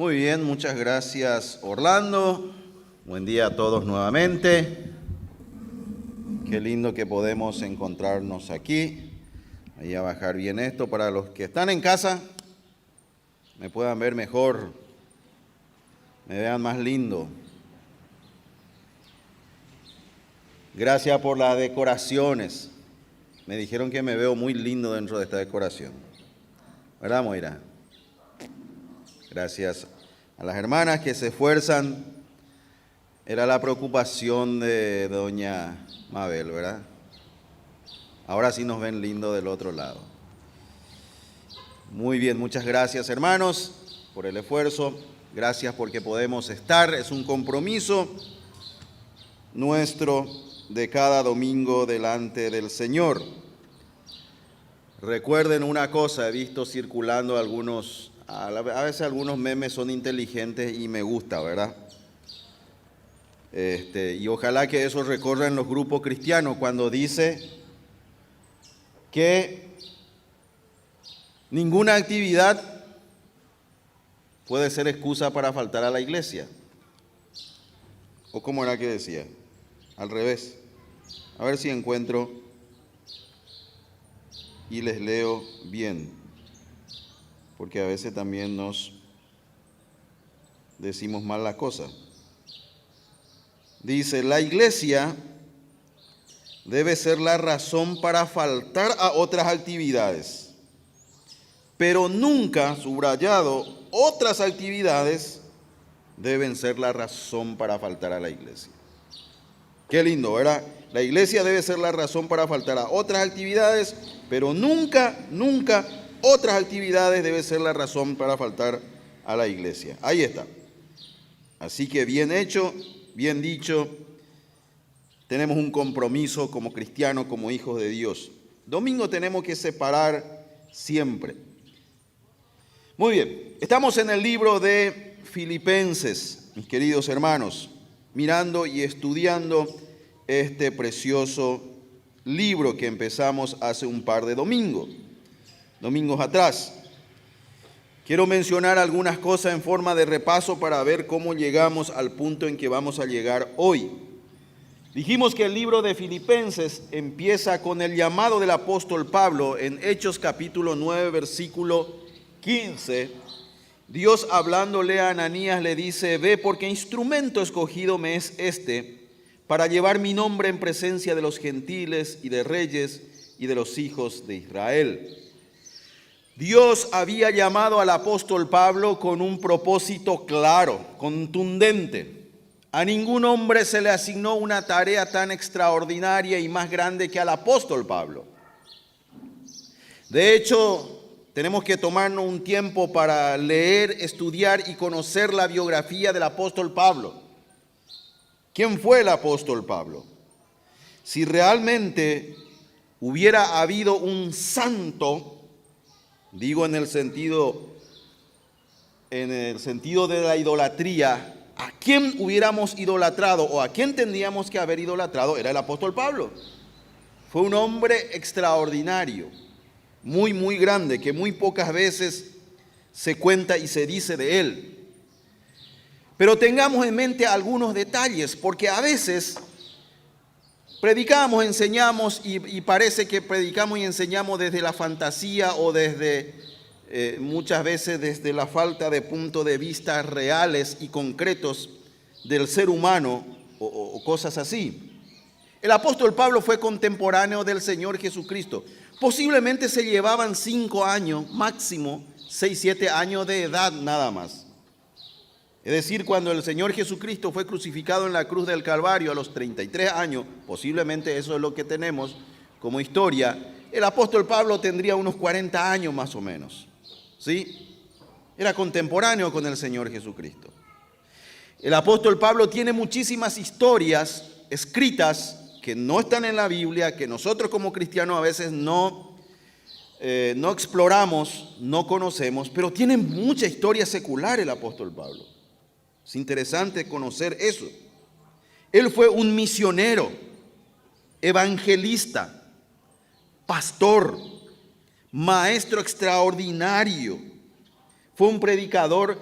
Muy bien, muchas gracias Orlando. Buen día a todos nuevamente. Qué lindo que podemos encontrarnos aquí. Voy a bajar bien esto para los que están en casa, me puedan ver mejor, me vean más lindo. Gracias por las decoraciones. Me dijeron que me veo muy lindo dentro de esta decoración. ¿Verdad, Moira? Gracias a las hermanas que se esfuerzan. Era la preocupación de doña Mabel, ¿verdad? Ahora sí nos ven lindo del otro lado. Muy bien, muchas gracias hermanos por el esfuerzo. Gracias porque podemos estar. Es un compromiso nuestro de cada domingo delante del Señor. Recuerden una cosa, he visto circulando algunos, a veces algunos memes son inteligentes y me gusta, ¿verdad? Y ojalá que eso recorra en los grupos cristianos cuando dice que ninguna actividad puede ser excusa para faltar a la iglesia. ¿O cómo era que decía? Al revés. A ver si encuentro y les leo bien, porque a veces también nos decimos mal las cosas. Dice, la iglesia debe ser la razón para faltar a otras actividades, pero nunca, subrayado, otras actividades deben ser la razón para faltar a la iglesia. Qué lindo, ¿verdad? La iglesia debe ser la razón para faltar a otras actividades, pero nunca otras actividades deben ser la razón para faltar a la iglesia. Ahí está. Así que bien hecho, bien dicho. Tenemos un compromiso como cristianos, como hijos de Dios. Domingo tenemos que separar siempre. Muy bien, estamos en el libro de Filipenses, mis queridos hermanos, mirando y estudiando este precioso libro que empezamos hace un par de domingos atrás. Quiero mencionar algunas cosas en forma de repaso para ver cómo llegamos al punto en que vamos a llegar hoy. Dijimos que el libro de Filipenses empieza con el llamado del apóstol Pablo en Hechos capítulo 9, versículo 15. Dios hablándole a Ananías le dice, ve porque instrumento escogido me es este para llevar mi nombre en presencia de los gentiles y de reyes y de los hijos de Israel. Dios había llamado al apóstol Pablo con un propósito claro, contundente. A ningún hombre se le asignó una tarea tan extraordinaria y más grande que al apóstol Pablo. De hecho, tenemos que tomarnos un tiempo para leer, estudiar y conocer la biografía del apóstol Pablo. ¿Quién fue el apóstol Pablo? Si realmente hubiera habido un santo, digo en el sentido de la idolatría, ¿a quién hubiéramos idolatrado o a quién tendríamos que haber idolatrado? Era el apóstol Pablo. Fue un hombre extraordinario, muy grande, que muy pocas veces se cuenta y se dice de él. Pero tengamos en mente algunos detalles, porque a veces predicamos, enseñamos y parece que predicamos y enseñamos desde la fantasía o desde muchas veces desde la falta de puntos de vista reales y concretos del ser humano o cosas así. El apóstol Pablo fue contemporáneo del Señor Jesucristo. Posiblemente se llevaban 5 años, máximo 6, 7 años de edad nada más. Es decir, cuando el Señor Jesucristo fue crucificado en la cruz del Calvario a los 33 años, posiblemente eso es lo que tenemos como historia, el apóstol Pablo tendría unos 40 años más o menos. ¿Sí? Era contemporáneo con el Señor Jesucristo. El apóstol Pablo tiene muchísimas historias escritas que no están en la Biblia, que nosotros como cristianos a veces no exploramos, no conocemos, pero tiene mucha historia secular el apóstol Pablo. Es interesante conocer eso. Él fue un misionero, evangelista, pastor, maestro extraordinario. Fue un predicador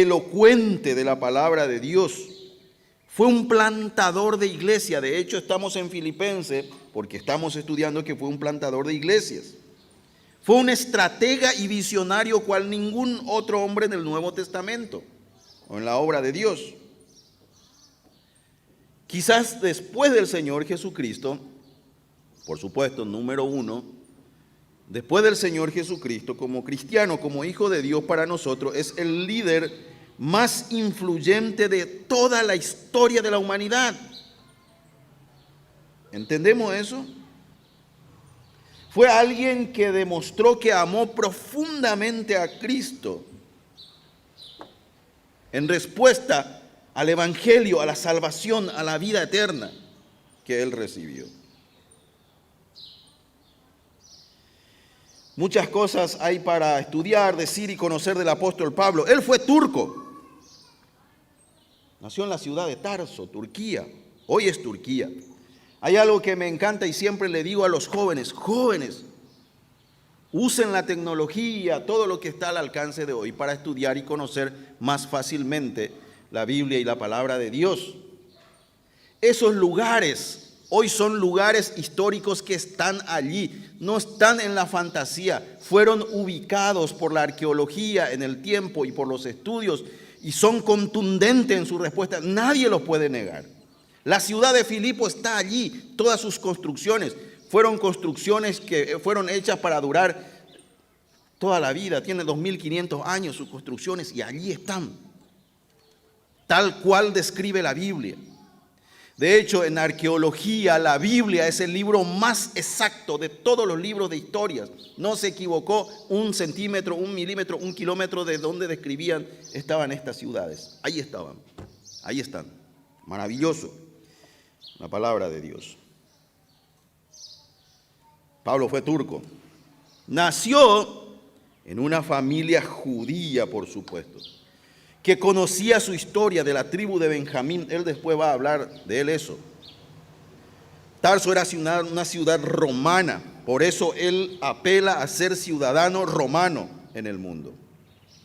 elocuente de la palabra de Dios. Fue un plantador de iglesia. De hecho, estamos en Filipenses porque estamos estudiando que fue un plantador de iglesias. Fue un estratega y visionario cual ningún otro hombre en el Nuevo Testamento o en la obra de Dios. Quizás después del Señor Jesucristo, por supuesto, número uno, después del Señor Jesucristo, como cristiano, como hijo de Dios para nosotros, es el líder más influyente de toda la historia de la humanidad. ¿Entendemos eso? Fue alguien que demostró que amó profundamente a Cristo en respuesta al Evangelio, a la salvación, a la vida eterna que él recibió. Muchas cosas hay para estudiar, decir y conocer del apóstol Pablo. Él fue turco. Nació en la ciudad de Tarso, Turquía. Hoy es Turquía. Hay algo que me encanta y siempre le digo a los jóvenes, usen la tecnología, todo lo que está al alcance de hoy para estudiar y conocer más fácilmente la Biblia y la palabra de Dios. Esos lugares hoy son lugares históricos que están allí, no están en la fantasía, fueron ubicados por la arqueología en el tiempo y por los estudios y son contundentes en su respuesta, nadie los puede negar. La ciudad de Filipo está allí, todas sus construcciones fueron construcciones que fueron hechas para durar toda la vida, tiene 2500 años sus construcciones y allí están, tal cual describe la Biblia. De hecho, en arqueología, la Biblia es el libro más exacto de todos los libros de historias. No se equivocó un centímetro, un milímetro, un kilómetro de donde describían estaban estas ciudades. Ahí estaban, ahí están. Maravilloso, la palabra de Dios. Pablo fue turco. Nació en una familia judía, por supuesto, que conocía su historia de la tribu de Benjamín. Él después va a hablar de él eso. Tarso era una ciudad romana, por eso él apela a ser ciudadano romano en el mundo.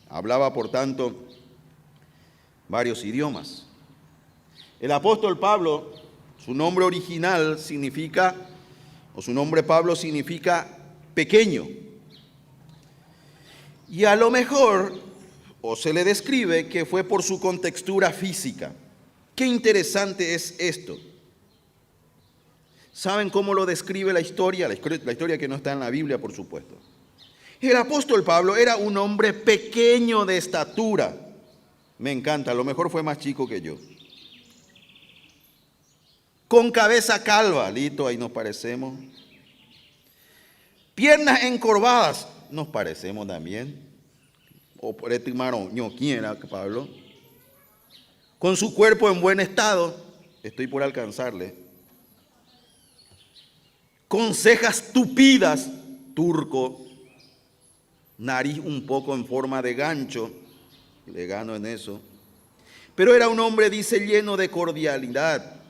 Hablaba, por tanto, varios idiomas. El apóstol Pablo, su nombre original significa, o su nombre Pablo significa pequeño. Y a lo mejor, o se le describe que fue por su contextura física. Qué interesante es esto. ¿Saben cómo lo describe la historia? La historia que no está en la Biblia, por supuesto. El apóstol Pablo era un hombre pequeño de estatura. Me encanta, a lo mejor fue más chico que yo. Con cabeza calva, listo, ahí nos parecemos. Piernas encorvadas, nos parecemos también. O por este maroño, ¿quién era Pablo? Con su cuerpo en buen estado, estoy por alcanzarle. Con cejas tupidas, turco. Nariz un poco en forma de gancho, le gano en eso. Pero era un hombre, dice, lleno de cordialidad.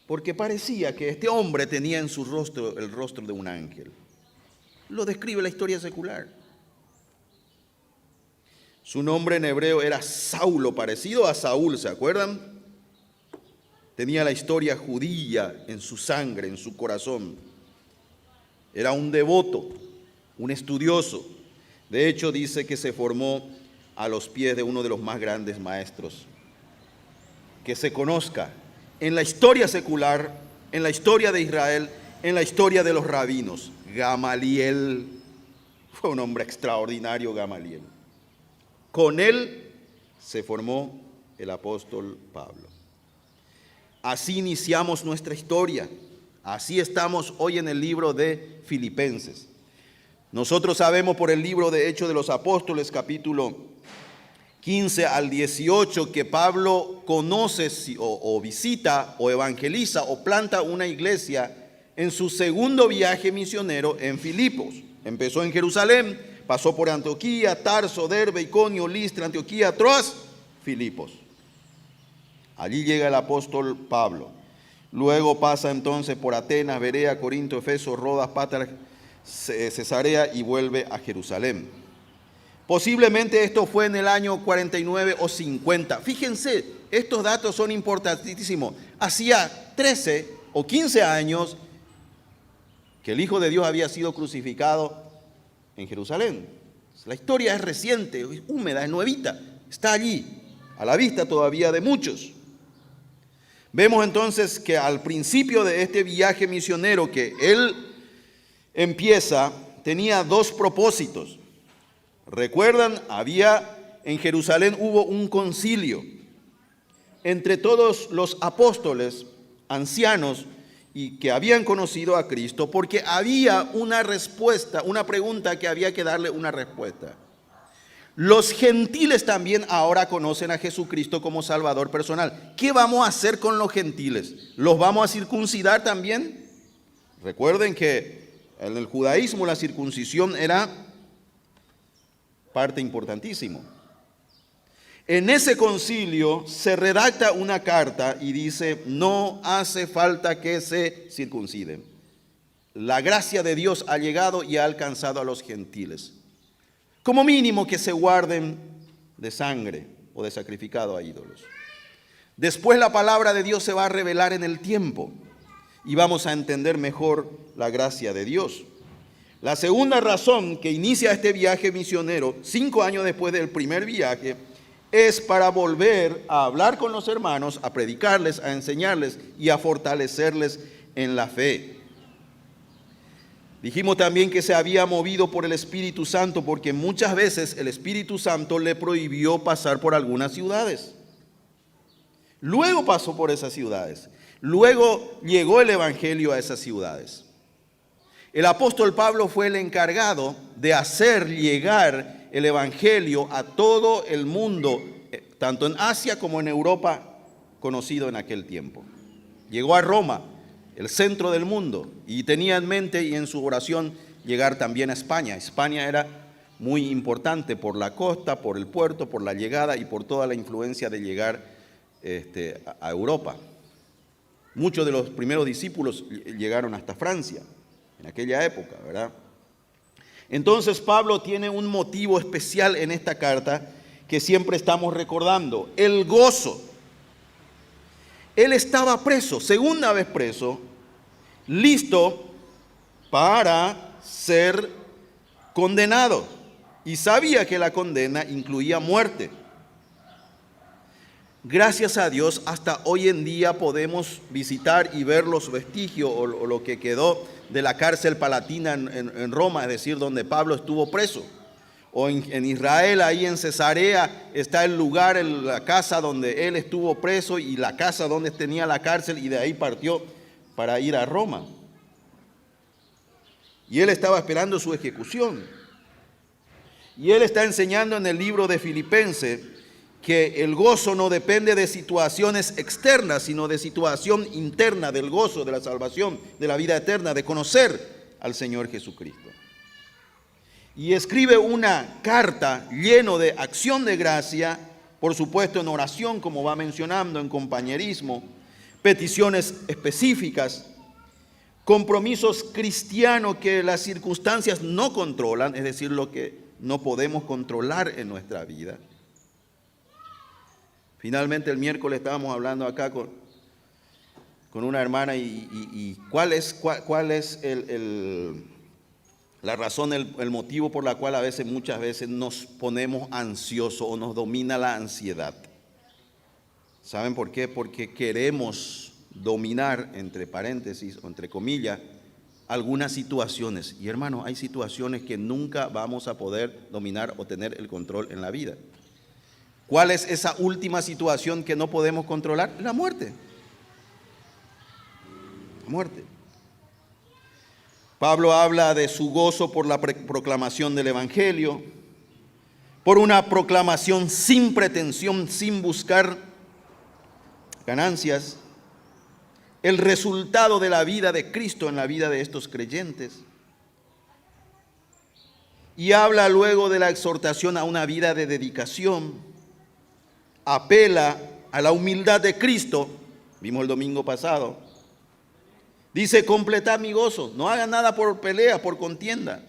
Porque parecía que este hombre tenía en su rostro el rostro de un ángel. Lo describe la historia secular. Su nombre en hebreo era Saulo, parecido a Saúl, ¿se acuerdan? Tenía la historia judía en su sangre, en su corazón. Era un devoto, un estudioso. De hecho, dice que se formó a los pies de uno de los más grandes maestros. Que se conozca en la historia secular, en la historia de Israel, en la historia de los rabinos. Gamaliel, fue un hombre extraordinario, Gamaliel. Con él se formó el apóstol Pablo. Así iniciamos nuestra historia. Así estamos hoy en el libro de Filipenses. Nosotros sabemos por el libro de Hechos de los Apóstoles, capítulo 15 al 18, que Pablo conoce o visita o evangeliza o planta una iglesia en su segundo viaje misionero en Filipos. Empezó en Jerusalén, pasó por Antioquía, Tarso, Derbe, Iconio, Listra, Antioquía, Troas, Filipos. Allí llega el apóstol Pablo. Luego pasa entonces por Atenas, Berea, Corinto, Efeso, Rodas, Pátara, Cesarea y vuelve a Jerusalén. Posiblemente esto fue en el año 49 o 50. Fíjense, estos datos son importantísimos. Hacía 13 o 15 años que el Hijo de Dios había sido crucificado en Jerusalén. La historia es reciente, es húmeda, es nuevita, está allí, a la vista todavía de muchos. Vemos entonces que al principio de este viaje misionero que él empieza, tenía dos propósitos. Recuerdan, en Jerusalén hubo un concilio entre todos los apóstoles, ancianos, y que habían conocido a Cristo, porque había una respuesta, una pregunta que había que darle una respuesta. Los gentiles también ahora conocen a Jesucristo como Salvador personal. ¿Qué vamos a hacer con los gentiles? ¿Los vamos a circuncidar también? Recuerden que en el judaísmo la circuncisión era parte importantísima. En ese concilio se redacta una carta y dice, no hace falta que se circunciden. La gracia de Dios ha llegado y ha alcanzado a los gentiles. Como mínimo que se guarden de sangre o de sacrificado a ídolos. Después la palabra de Dios se va a revelar en el tiempo y vamos a entender mejor la gracia de Dios. La segunda razón que inicia este viaje misionero, 5 años después del primer viaje, es para volver a hablar con los hermanos, a predicarles, a enseñarles y a fortalecerles en la fe. Dijimos también que se había movido por el Espíritu Santo porque muchas veces el Espíritu Santo le prohibió pasar por algunas ciudades. Luego pasó por esas ciudades. Luego llegó el Evangelio a esas ciudades. El apóstol Pablo fue el encargado de hacer llegar el Evangelio a todo el mundo, tanto en Asia como en Europa, conocido en aquel tiempo. Llegó a Roma, el centro del mundo, y tenía en mente y en su oración llegar también a España. España era muy importante por la costa, por el puerto, por la llegada y por toda la influencia de llegar a Europa. Muchos de los primeros discípulos llegaron hasta Francia en aquella época, ¿verdad? Entonces Pablo tiene un motivo especial en esta carta que siempre estamos recordando, el gozo. Él estaba preso, segunda vez preso, listo para ser condenado y sabía que la condena incluía muerte. Gracias a Dios, hasta hoy en día podemos visitar y ver los vestigios o lo que quedó de la cárcel palatina en Roma, es decir, donde Pablo estuvo preso. O en Israel, ahí en Cesarea, está el lugar, la casa donde él estuvo preso y la casa donde tenía la cárcel y de ahí partió para ir a Roma. Y él estaba esperando su ejecución. Y él está enseñando en el libro de Filipenses que el gozo no depende de situaciones externas, sino de situación interna, del gozo, de la salvación, de la vida eterna, de conocer al Señor Jesucristo. Y escribe una carta lleno de acción de gracia, por supuesto en oración, como va mencionando, en compañerismo, peticiones específicas, compromisos cristianos que las circunstancias no controlan, es decir, lo que no podemos controlar en nuestra vida. Finalmente el miércoles estábamos hablando acá con una hermana y cuál es la razón, el motivo por la cual muchas veces nos ponemos ansiosos o nos domina la ansiedad. ¿Saben por qué? Porque queremos dominar, entre paréntesis o entre comillas, algunas situaciones. Y hermano, hay situaciones que nunca vamos a poder dominar o tener el control en la vida. ¿Cuál es esa última situación que no podemos controlar? La muerte. La muerte. Pablo habla de su gozo por la proclamación del Evangelio, por una proclamación sin pretensión, sin buscar ganancias, el resultado de la vida de Cristo en la vida de estos creyentes. Y habla luego de la exhortación a una vida de dedicación. Apela a la humildad de Cristo, vimos el domingo pasado. Dice, completad mi gozo, no hagan nada por pelea, por contienda.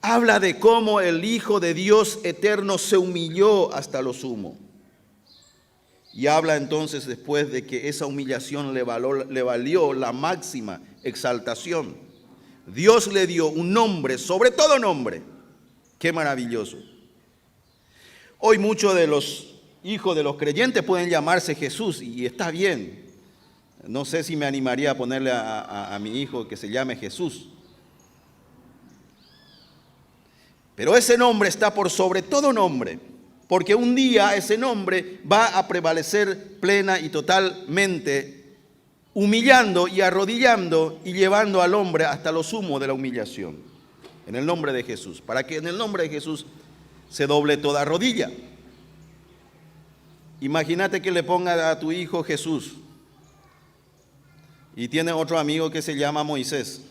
Habla de cómo el Hijo de Dios eterno se humilló hasta lo sumo. Y habla entonces después de que esa humillación le valió la máxima exaltación. Dios le dio un nombre, sobre todo nombre. ¡Qué maravilloso! Hoy muchos de los hijos de los creyentes pueden llamarse Jesús y está bien. No sé si me animaría a ponerle a mi hijo que se llame Jesús. Pero ese nombre está por sobre todo nombre, porque un día ese nombre va a prevalecer plena y totalmente, humillando y arrodillando y llevando al hombre hasta lo sumo de la humillación. En el nombre de Jesús, para que en el nombre de Jesús se doble toda rodilla. Imagínate que le ponga a tu hijo Jesús y tiene otro amigo que se llama Moisés.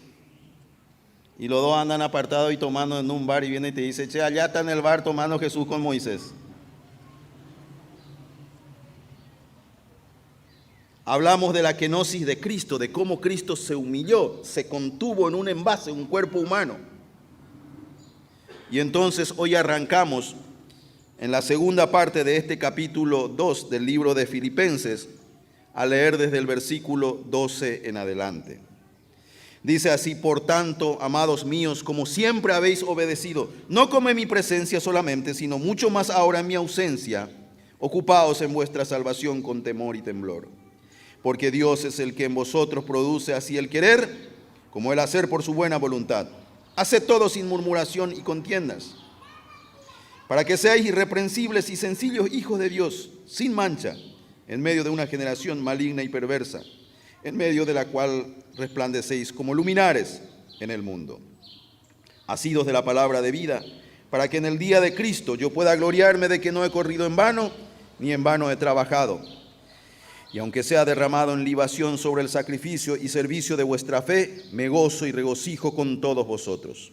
Y los dos andan apartados y tomando en un bar y viene y te dice, che, allá está en el bar tomando Jesús con Moisés. Hablamos de la kenosis de Cristo, de cómo Cristo se humilló, se contuvo en un envase, un cuerpo humano. Y entonces hoy arrancamos en la segunda parte de este capítulo 2 del libro de Filipenses, a leer desde el versículo 12 en adelante. Dice así: por tanto, amados míos, como siempre habéis obedecido, no como en mi presencia solamente, sino mucho más ahora en mi ausencia, ocupaos en vuestra salvación con temor y temblor. Porque Dios es el que en vosotros produce así el querer, como el hacer por su buena voluntad. Haced todo sin murmuración y contiendas, para que seáis irreprensibles y sencillos hijos de Dios, sin mancha, en medio de una generación maligna y perversa, en medio de la cual resplandecéis como luminares en el mundo, asidos de la palabra de vida, para que en el día de Cristo yo pueda gloriarme de que no he corrido en vano, ni en vano he trabajado. Y aunque sea derramado en libación sobre el sacrificio y servicio de vuestra fe, me gozo y regocijo con todos vosotros.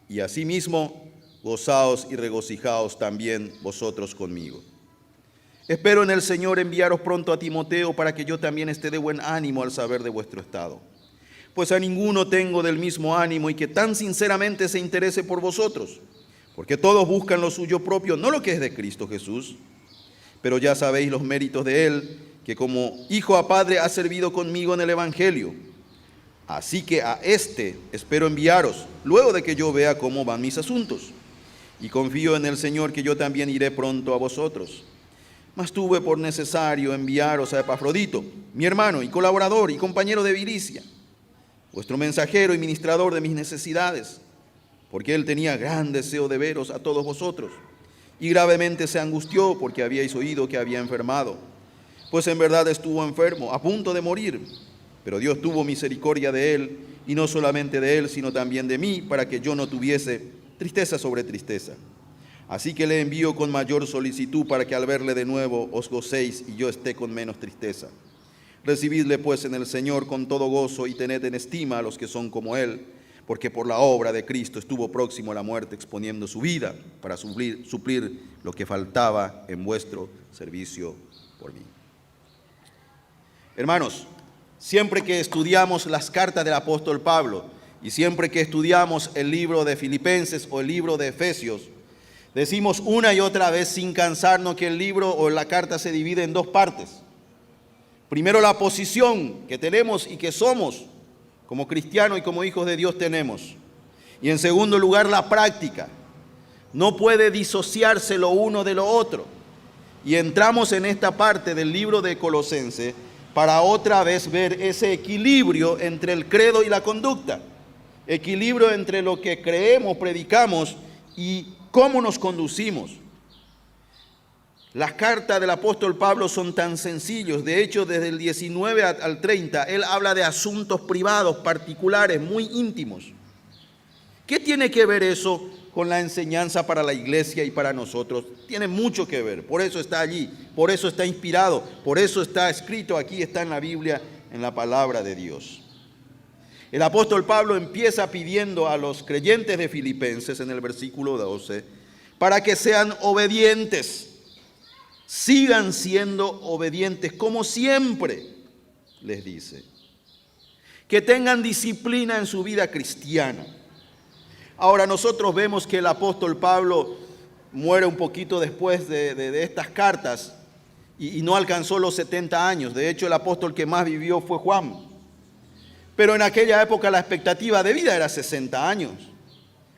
Y asimismo, gozaos y regocijaos también vosotros conmigo. Espero en el Señor enviaros pronto a Timoteo para que yo también esté de buen ánimo al saber de vuestro estado. Pues a ninguno tengo del mismo ánimo y que tan sinceramente se interese por vosotros, porque todos buscan lo suyo propio, no lo que es de Cristo Jesús. Pero ya sabéis los méritos de Él, que como hijo a padre ha servido conmigo en el Evangelio. Así que a este espero enviaros, luego de que yo vea cómo van mis asuntos. Y confío en el Señor que yo también iré pronto a vosotros. Mas tuve por necesario enviaros a Epafrodito, mi hermano y colaborador y compañero de milicia, vuestro mensajero y ministrador de mis necesidades, porque él tenía gran deseo de veros a todos vosotros, y gravemente se angustió porque habíais oído que había enfermado, pues en verdad estuvo enfermo, a punto de morir, pero Dios tuvo misericordia de él, y no solamente de él, sino también de mí, para que yo no tuviese tristeza sobre tristeza. Así que le envío con mayor solicitud para que al verle de nuevo os gocéis y yo esté con menos tristeza. Recibidle pues en el Señor con todo gozo y tened en estima a los que son como él, porque por la obra de Cristo estuvo próximo a la muerte, exponiendo su vida para suplir lo que faltaba en vuestro servicio por mí. Hermanos, siempre que estudiamos las cartas del apóstol Pablo y siempre que estudiamos el libro de Filipenses o el libro de Efesios, decimos una y otra vez sin cansarnos que el libro o la carta se divide en dos partes. Primero, la posición que tenemos y que somos como cristianos y como hijos de Dios tenemos. Y en segundo lugar, la práctica. No puede disociarse lo uno de lo otro. Y entramos en esta parte del libro de Colosenses para otra vez ver ese equilibrio entre el credo y la conducta. Equilibrio entre lo que creemos, predicamos y cómo nos conducimos. Las cartas del apóstol Pablo son tan sencillos. De hecho, desde el 19 al 30, él habla de asuntos privados, particulares, muy íntimos. ¿Qué tiene que ver eso con la enseñanza para la iglesia y para nosotros? Tiene mucho que ver. Por eso está allí, por eso está inspirado, por eso está escrito aquí, está en la Biblia, en la palabra de Dios. El apóstol Pablo empieza pidiendo a los creyentes de Filipenses en el versículo 12 para que sean obedientes, sigan siendo obedientes como siempre, les dice. Que tengan disciplina en su vida cristiana. Ahora nosotros vemos que el apóstol Pablo muere un poquito después de estas cartas y no alcanzó los 70 años. De hecho, el apóstol que más vivió fue Juan. Pero en aquella época la expectativa de vida era 60 años.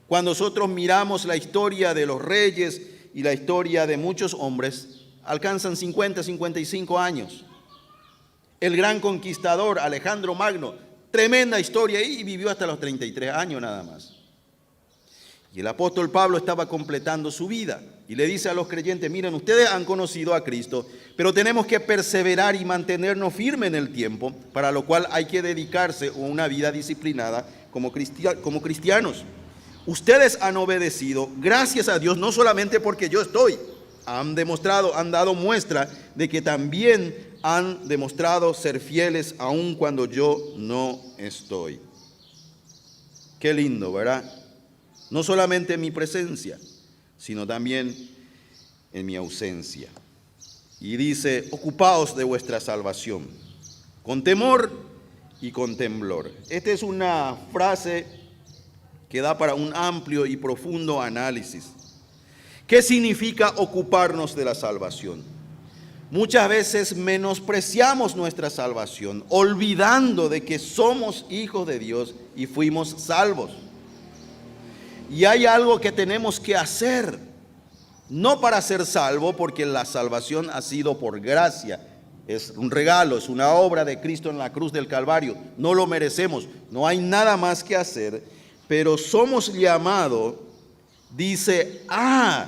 Cuando nosotros miramos la historia de los reyes y la historia de muchos hombres, alcanzan 50, 55 años. El gran conquistador Alejandro Magno, tremenda historia, y vivió hasta los 33 años nada más. Y el apóstol Pablo estaba completando su vida y le dice a los creyentes: miren, ustedes han conocido a Cristo, pero tenemos que perseverar y mantenernos firmes en el tiempo, para lo cual hay que dedicarse a una vida disciplinada como cristianos. Ustedes han obedecido, gracias a Dios, no solamente porque yo estoy, han dado muestra de que también han demostrado ser fieles aun cuando yo no estoy. Qué lindo, ¿verdad? No solamente en mi presencia, sino también en mi ausencia. Y dice: ocupaos de vuestra salvación, con temor y con temblor. Esta es una frase que da para un amplio y profundo análisis. ¿Qué significa ocuparnos de la salvación? Muchas veces menospreciamos nuestra salvación, olvidando de que somos hijos de Dios y fuimos salvos. Y hay algo que tenemos que hacer, no para ser salvo, porque la salvación ha sido por gracia, es un regalo, es una obra de Cristo en la cruz del Calvario, no lo merecemos, no hay nada más que hacer, pero somos llamados, dice, a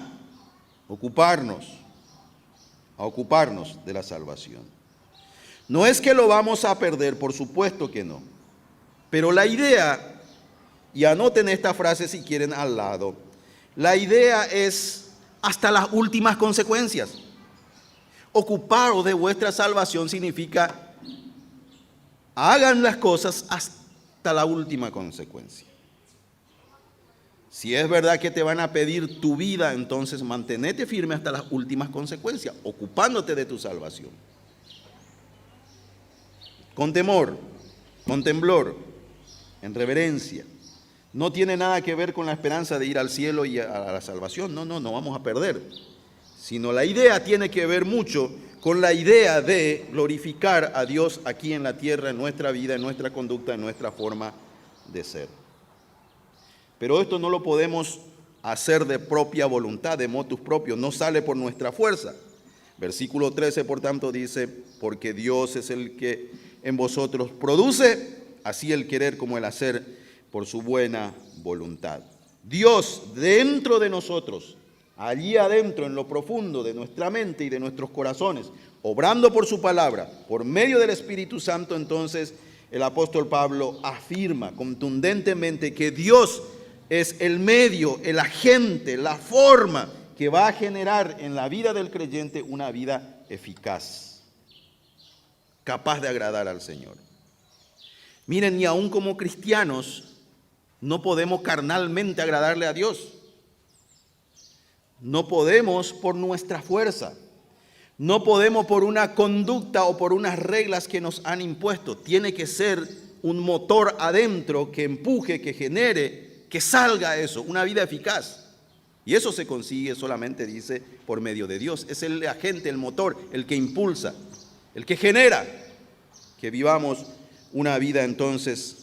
ocuparnos de la salvación. No es que lo vamos a perder, por supuesto que no, pero la idea, y anoten esta frase si quieren al lado, la idea es hasta las últimas consecuencias. Ocuparos de vuestra salvación significa hagan las cosas hasta la última consecuencia. Si es verdad que te van a pedir tu vida, entonces mantenete firme hasta las últimas consecuencias, ocupándote de tu salvación. Con temor, con temblor, en reverencia. No tiene nada que ver con la esperanza de ir al cielo y a la salvación. No vamos a perder. Sino la idea tiene que ver mucho con la idea de glorificar a Dios aquí en la tierra, en nuestra vida, en nuestra conducta, en nuestra forma de ser. Pero esto no lo podemos hacer de propia voluntad, de motus propio, no sale por nuestra fuerza. Versículo 13, por tanto, dice: porque Dios es el que en vosotros produce, así el querer como el hacer, por su buena voluntad. Dios dentro de nosotros, allí adentro, en lo profundo de nuestra mente y de nuestros corazones, obrando por su palabra, por medio del Espíritu Santo. Entonces el apóstol Pablo afirma contundentemente que Dios es el medio, el agente, la forma que va a generar en la vida del creyente una vida eficaz, capaz de agradar al Señor. Miren, y aún como cristianos no podemos carnalmente agradarle a Dios. No podemos por nuestra fuerza. No podemos por una conducta o por unas reglas que nos han impuesto. Tiene que ser un motor adentro que empuje, que genere, que salga eso, una vida eficaz. Y eso se consigue solamente, dice, por medio de Dios. Es el agente, el motor, el que impulsa, el que genera que vivamos una vida entonces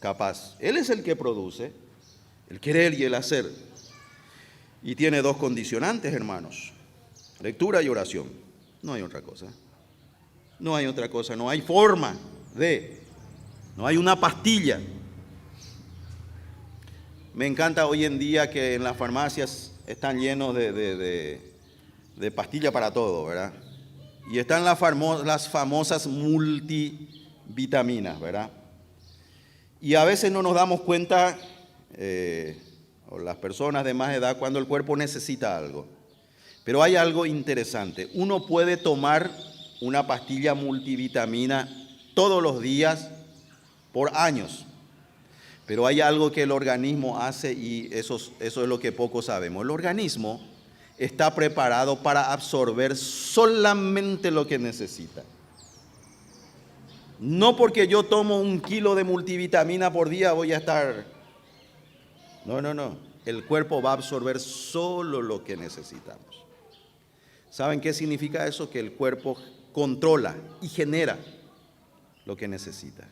capaz. Él es el que produce, el querer y el hacer. Y tiene dos condicionantes, hermanos: lectura y oración. No hay otra cosa. No hay otra cosa, no hay forma de, no hay una pastilla. Me encanta hoy en día que en las farmacias están llenos de pastillas para todo, ¿verdad? Y están las famosas multivitaminas, ¿verdad? Y a veces no nos damos cuenta, o las personas de más edad, cuando el cuerpo necesita algo. Pero hay algo interesante. Uno puede tomar una pastilla multivitamina todos los días por años. Pero hay algo que el organismo hace y eso es lo que poco sabemos. El organismo está preparado para absorber solamente lo que necesita. No porque yo tomo 1 kilo de multivitamina por día voy a estar No, no, no. El cuerpo va a absorber solo lo que necesitamos. ¿Saben qué significa eso? Que el cuerpo controla y genera lo que necesita.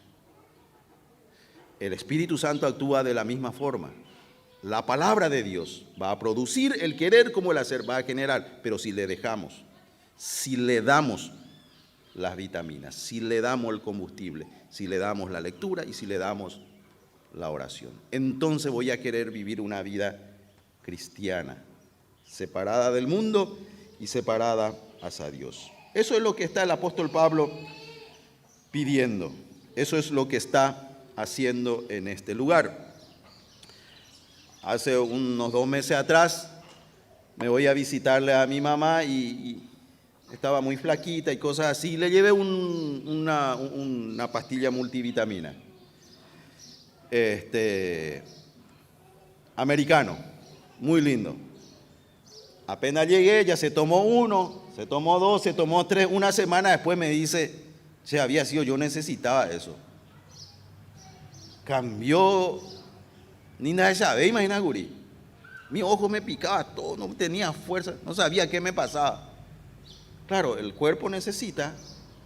El Espíritu Santo actúa de la misma forma. La palabra de Dios va a producir el querer como el hacer, va a generar, pero si le dejamos, si le damos las vitaminas, si le damos el combustible, si le damos la lectura y si le damos la oración, entonces voy a querer vivir una vida cristiana, separada del mundo y separada hacia Dios. Eso es lo que está el apóstol Pablo pidiendo, eso es lo que está haciendo en este lugar. Hace unos 2 meses atrás me voy a visitarle a mi mamá y estaba muy flaquita y cosas así. Le llevé una pastilla multivitamina. Americano, muy lindo. Apenas llegué, ya se tomó 1, se tomó 2, se tomó 3. Una semana después me dice, había sido, yo necesitaba eso. Cambió, ni nada sabe, imagina, Guri. Mi ojo me picaba todo, no tenía fuerza, no sabía qué me pasaba. Claro, el cuerpo necesita,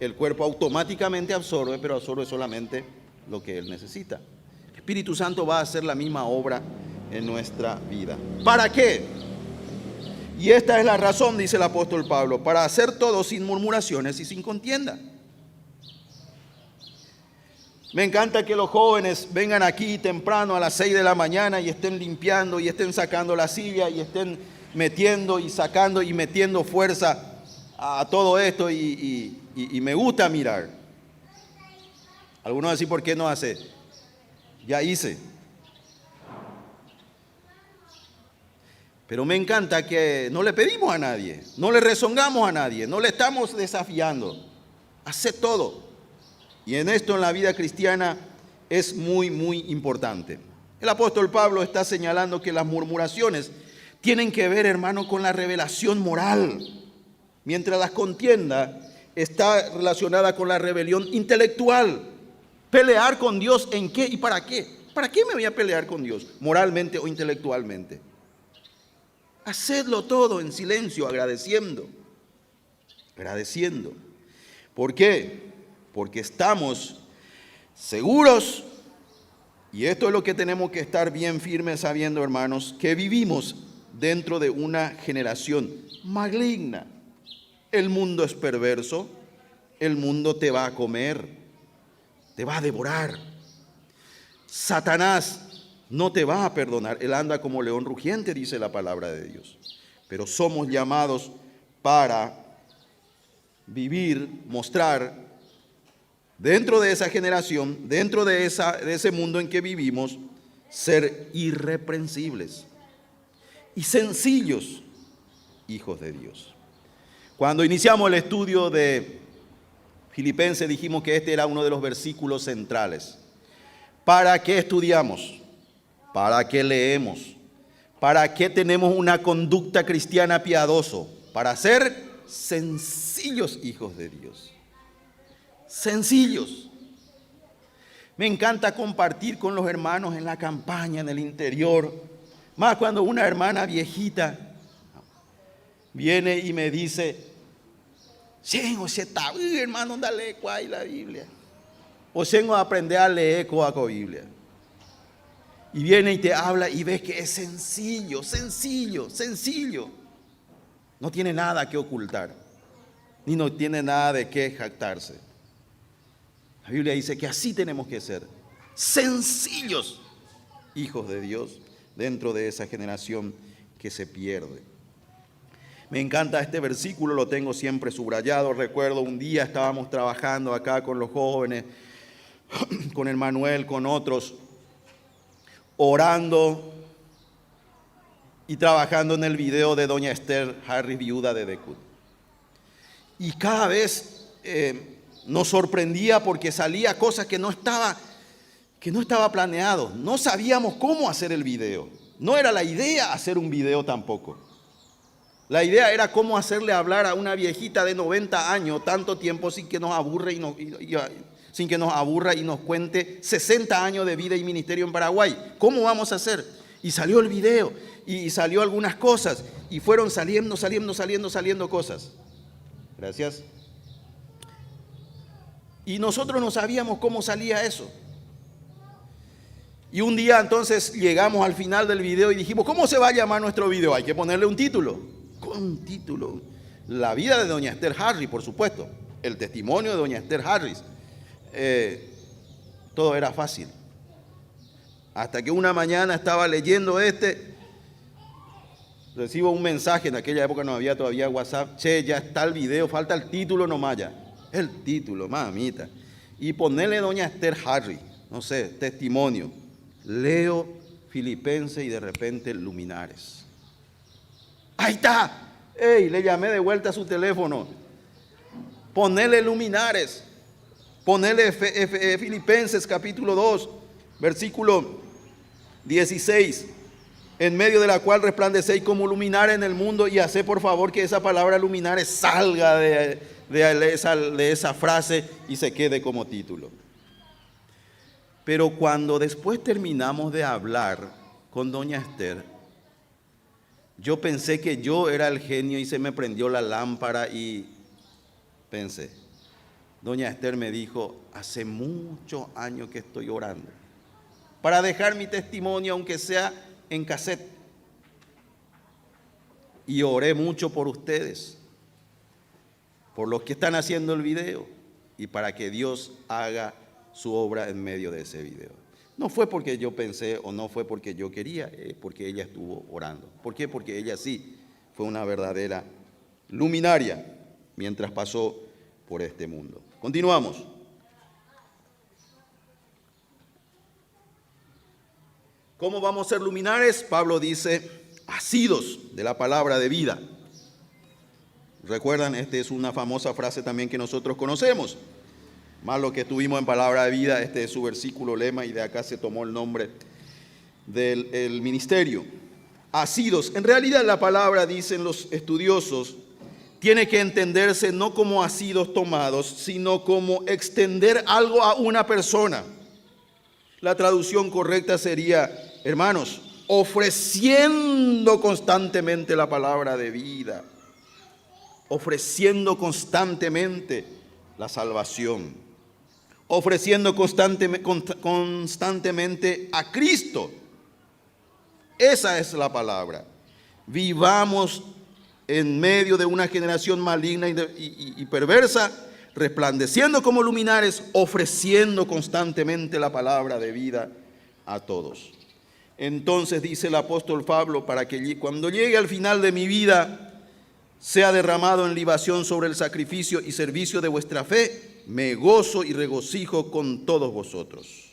el cuerpo automáticamente absorbe, pero absorbe solamente lo que él necesita. El Espíritu Santo va a hacer la misma obra en nuestra vida. ¿Para qué? Y esta es la razón, dice el apóstol Pablo, para hacer todo sin murmuraciones y sin contienda. Me encanta que los jóvenes vengan aquí temprano a las 6 de la mañana y estén limpiando y estén sacando la silla y estén metiendo y sacando y metiendo fuerza a todo esto y me gusta mirar. Algunos así, ¿por qué no hace? Ya hice. Pero me encanta que no le pedimos a nadie, no le rezongamos a nadie, no le estamos desafiando. Hace todo. Y en esto, en la vida cristiana, es muy, muy importante. El apóstol Pablo está señalando que las murmuraciones tienen que ver, hermano, con la revelación moral, mientras la contienda está relacionada con la rebelión intelectual. Pelear con Dios, ¿en qué y para qué? ¿Para qué me voy a pelear con Dios, moralmente o intelectualmente? Hacedlo todo en silencio, agradeciendo. Agradeciendo. ¿Por qué? Porque estamos seguros, y esto es lo que tenemos que estar bien firmes sabiendo, hermanos, que vivimos dentro de una generación maligna. El mundo es perverso, el mundo te va a comer, te va a devorar. Satanás no te va a perdonar, él anda como león rugiente, dice la palabra de Dios. Pero somos llamados para vivir, mostrar, dentro de esa generación, dentro de ese mundo en que vivimos, ser irreprensibles y sencillos hijos de Dios. Cuando iniciamos el estudio de Filipenses dijimos que este era uno de los versículos centrales. ¿Para qué estudiamos? ¿Para qué leemos? ¿Para qué tenemos una conducta cristiana piadoso? Para ser sencillos hijos de Dios. Sencillos. Me encanta compartir con los hermanos en la campaña, en el interior. Más cuando una hermana viejita viene y me dice, Sengo, se está, hermano, dale cuál la Biblia. O Sengo, aprender a leer con la Biblia. Y viene y te habla y ves que es sencillo, sencillo, sencillo. No tiene nada que ocultar, ni no tiene nada de qué jactarse. La Biblia dice que así tenemos que ser, sencillos hijos de Dios dentro de esa generación que se pierde. Me encanta este versículo, lo tengo siempre subrayado. Recuerdo un día estábamos trabajando acá con los jóvenes, con el Manuel, con otros, orando y trabajando en el video de doña Esther Harris, viuda de Decut. Y cada vez nos sorprendía porque salía cosas que no estaba planeado. No sabíamos cómo hacer el video. No era la idea hacer un video tampoco. La idea era cómo hacerle hablar a una viejita de 90 años tanto tiempo sin que nos aburra y nos cuente 60 años de vida y ministerio en Paraguay. ¿Cómo vamos a hacer? Y salió el video, y salió algunas cosas, y fueron saliendo cosas. Gracias. Y nosotros no sabíamos cómo salía eso. Y un día entonces llegamos al final del video y dijimos, ¿cómo se va a llamar nuestro video? Hay que ponerle un título. Con un título. La vida de doña Esther Harris, por supuesto. El testimonio de doña Esther Harris. Todo era fácil. Hasta que una mañana estaba leyendo recibo un mensaje, en aquella época no había todavía WhatsApp, che, ya está el video, falta el título nomás ya. El título, mamita. Y ponerle doña Esther Harris, no sé, testimonio. Leo Filipenses y de repente Luminares. ¡Ahí está! ¡Ey! Le llamé de vuelta a su teléfono. Ponele Luminares. Ponele Filipenses capítulo 2, versículo 16. En medio de la cual resplandecéis como luminares en el mundo, y hacé por favor que esa palabra luminares salga de esa frase y se quede como título. Pero cuando después terminamos de hablar con doña Esther, yo pensé que yo era el genio y se me prendió la lámpara y pensé, doña Esther me dijo, hace muchos años que estoy orando para dejar mi testimonio, aunque sea en cassette. Y oré mucho por ustedes, por los que están haciendo el video y para que Dios haga su obra en medio de ese video. No fue porque yo pensé o no fue porque yo quería, porque ella estuvo orando. ¿Por qué? Porque ella sí fue una verdadera luminaria mientras pasó por este mundo. Continuamos. ¿Cómo vamos a ser luminares? Pablo dice, asidos de la palabra de vida. Recuerdan, esta es una famosa frase también que nosotros conocemos. Más lo que estuvimos en palabra de vida, este es su versículo lema y de acá se tomó el nombre del ministerio. Asidos, en realidad la palabra, dicen los estudiosos, tiene que entenderse no como asidos tomados, sino como extender algo a una persona. La traducción correcta sería, hermanos, ofreciendo constantemente la palabra de vida, ofreciendo constantemente la salvación, ofreciendo constantemente a Cristo. Esa es la palabra. Vivamos en medio de una generación maligna y perversa, resplandeciendo como luminares, ofreciendo constantemente la palabra de vida a todos. Entonces dice el apóstol Pablo, para que cuando llegue al final de mi vida, sea derramado en libación sobre el sacrificio y servicio de vuestra fe, me gozo y regocijo con todos vosotros.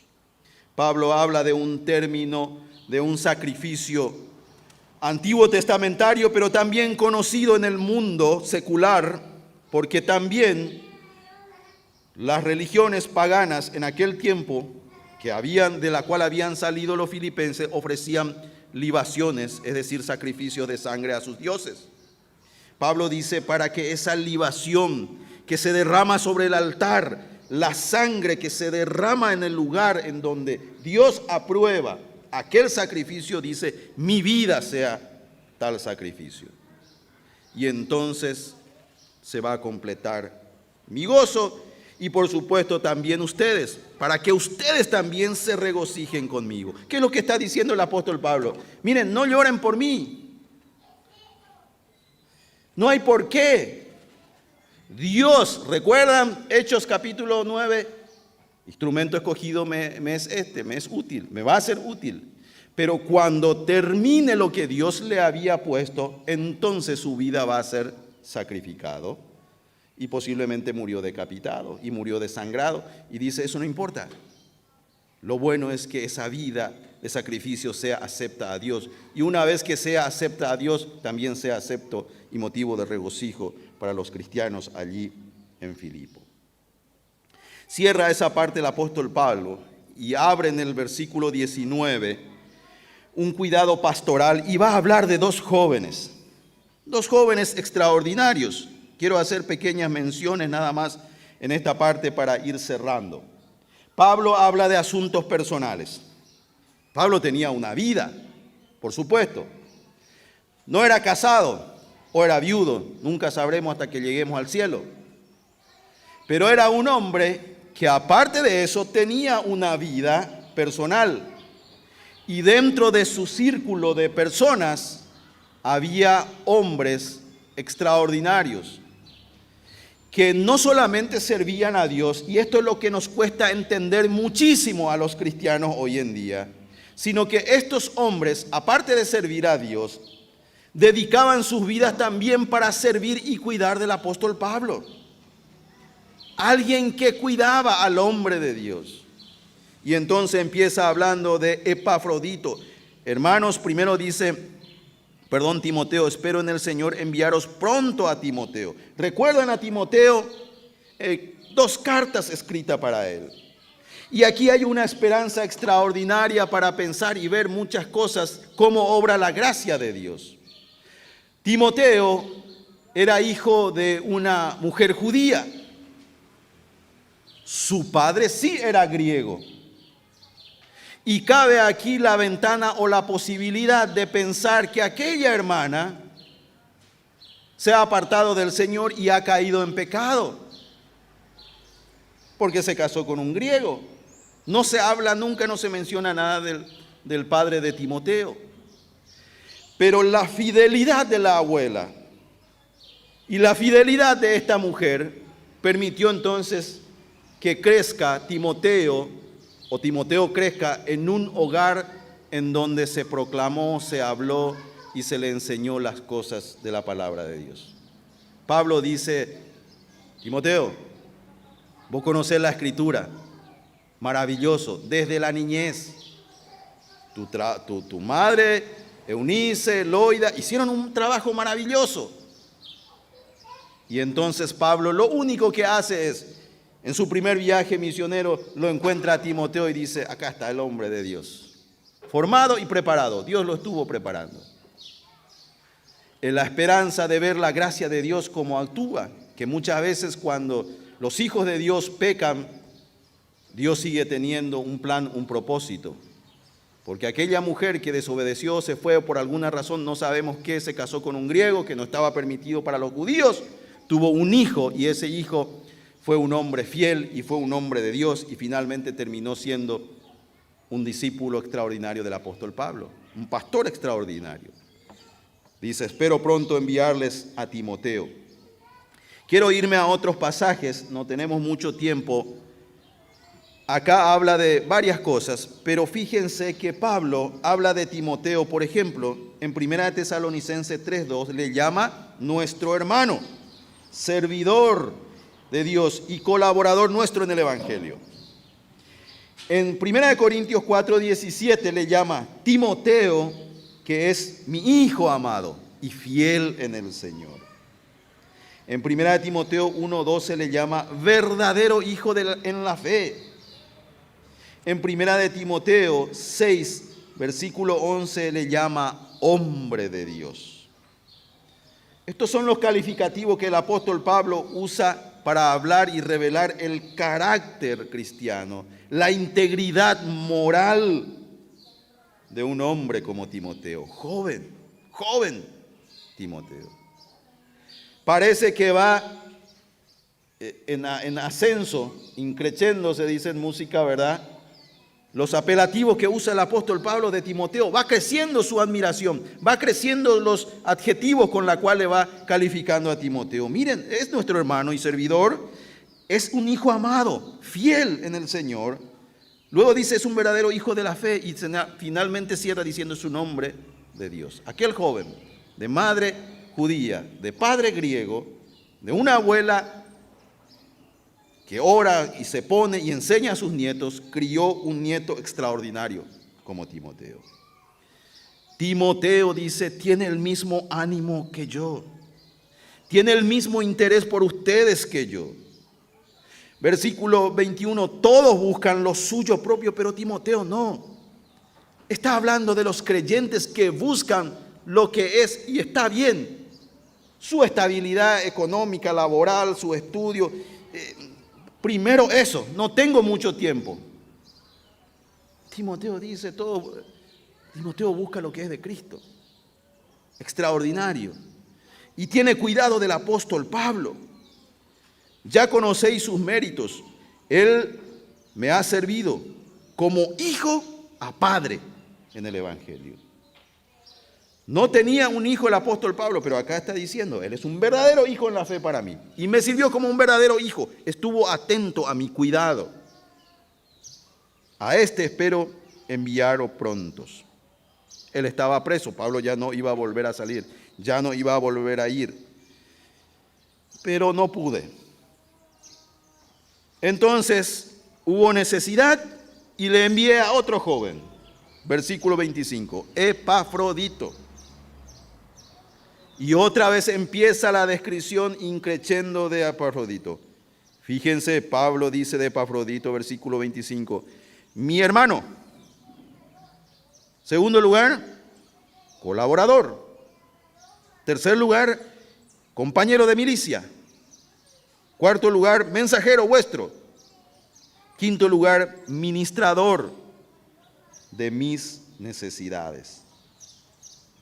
Pablo habla de un término, de un sacrificio antiguo testamentario, pero también conocido en el mundo secular, porque también las religiones paganas en aquel tiempo, de la cual habían salido los filipenses, ofrecían libaciones, es decir, sacrificios de sangre a sus dioses. Pablo dice, para que esa libación que se derrama sobre el altar, la sangre que se derrama en el lugar en donde Dios aprueba aquel sacrificio, dice, mi vida sea tal sacrificio. Y entonces se va a completar mi gozo y por supuesto también ustedes, para que ustedes también se regocijen conmigo. ¿Qué es lo que está diciendo el apóstol Pablo? Miren, no lloren por mí. No hay por qué. Dios, ¿recuerdan Hechos capítulo 9? Instrumento escogido me es útil, me va a ser útil. Pero cuando termine lo que Dios le había puesto, entonces su vida va a ser sacrificado. Y posiblemente murió decapitado y murió desangrado. Y dice, eso no importa. Lo bueno es que esa vida de sacrificio sea acepta a Dios. Y una vez que sea acepta a Dios, también sea acepto y motivo de regocijo para los cristianos allí en Filipo. Cierra esa parte el apóstol Pablo y abre en el versículo 19 un cuidado pastoral y va a hablar de dos jóvenes extraordinarios. Quiero hacer pequeñas menciones nada más en esta parte para ir cerrando. Pablo habla de asuntos personales. Pablo tenía una vida, por supuesto. No era casado o era viudo, nunca sabremos hasta que lleguemos al cielo. Pero era un hombre que aparte de eso tenía una vida personal. Y dentro de su círculo de personas había hombres extraordinarios que no solamente servían a Dios, y esto es lo que nos cuesta entender muchísimo a los cristianos hoy en día, sino que estos hombres, aparte de servir a Dios, dedicaban sus vidas también para servir y cuidar del apóstol Pablo. Alguien que cuidaba al hombre de Dios. Y entonces empieza hablando de Epafrodito. Hermanos, primero dice, Timoteo, espero en el Señor enviaros pronto a Timoteo. ¿Recuerdan a Timoteo? 2 cartas escritas para él. Y aquí hay una esperanza extraordinaria para pensar y ver muchas cosas, cómo obra la gracia de Dios. Timoteo era hijo de una mujer judía. Su padre sí era griego. Y cabe aquí la ventana o la posibilidad de pensar que aquella hermana se ha apartado del Señor y ha caído en pecado, porque se casó con un griego. No se habla nunca, no se menciona nada del padre de Timoteo. Pero la fidelidad de la abuela y la fidelidad de esta mujer permitió entonces que crezca Timoteo, o Timoteo crezca en un hogar en donde se proclamó, se habló y se le enseñó las cosas de la palabra de Dios. Pablo dice, Timoteo, vos conocés la Escritura, maravilloso, desde la niñez. Tu madre, Eunice, Loida, hicieron un trabajo maravilloso. Y entonces Pablo lo único que hace es, en su primer viaje misionero, lo encuentra a Timoteo y dice, acá está el hombre de Dios, formado y preparado. Dios lo estuvo preparando. En la esperanza de ver la gracia de Dios como actúa, que muchas veces cuando los hijos de Dios pecan, Dios sigue teniendo un plan, un propósito. Porque aquella mujer que desobedeció, se fue por alguna razón, no sabemos qué, se casó con un griego que no estaba permitido para los judíos, tuvo un hijo y ese hijo fue un hombre fiel y fue un hombre de Dios y finalmente terminó siendo un discípulo extraordinario del apóstol Pablo, un pastor extraordinario. Dice, espero pronto enviarles a Timoteo. Quiero irme a otros pasajes, no tenemos mucho tiempo. Acá habla de varias cosas, pero fíjense que Pablo habla de Timoteo, por ejemplo, en 1 Tesalonicenses 3:2, le llama nuestro hermano, servidor de Dios y colaborador nuestro en el Evangelio. En 1 Corintios 4:17 le llama Timoteo, que es mi hijo amado y fiel en el Señor. En 1 Timoteo 1:12 le llama verdadero hijo en la fe. En 1 Timoteo 6, versículo 11 le llama hombre de Dios. Estos son los calificativos que el apóstol Pablo usa para hablar y revelar el carácter cristiano, la integridad moral de un hombre como Timoteo. Joven Timoteo. Parece que va en ascenso, increciendo, se dice en música, ¿verdad? Los apelativos que usa el apóstol Pablo de Timoteo, va creciendo su admiración, va creciendo los adjetivos con los cuales va calificando a Timoteo. Miren, es nuestro hermano y servidor, es un hijo amado, fiel en el Señor. Luego dice, es un verdadero hijo de la fe y finalmente cierra diciendo su nombre de Dios. Aquel joven de madre judía, de padre griego, de una abuela que ora y se pone y enseña a sus nietos, crió un nieto extraordinario como Timoteo. Timoteo dice, tiene el mismo ánimo que yo, tiene el mismo interés por ustedes que yo. Versículo 21, todos buscan lo suyo propio, pero Timoteo no. Está hablando de los creyentes que buscan lo que es y está bien. Su estabilidad económica, laboral, su estudio. Primero eso, no tengo mucho tiempo. Timoteo dice todo, Timoteo busca lo que es de Cristo. Extraordinario. Y tiene cuidado del apóstol Pablo. Ya conocéis sus méritos. Él me ha servido como hijo a padre en el Evangelio. No tenía un hijo el apóstol Pablo, pero acá está diciendo, él es un verdadero hijo en la fe para mí. Y me sirvió como un verdadero hijo. Estuvo atento a mi cuidado. A este espero enviaros prontos. Él estaba preso, Pablo ya no iba a volver a salir, ya no iba a volver a ir. Pero no pude. Entonces hubo necesidad y le envié a otro joven. Versículo 25, Epafrodito. Y otra vez empieza la descripción increchendo de Epafrodito. Fíjense, Pablo dice de Epafrodito, versículo 25, mi hermano. Segundo lugar, colaborador. Tercer lugar, compañero de milicia. Cuarto lugar, mensajero vuestro. Quinto lugar, ministrador de mis necesidades.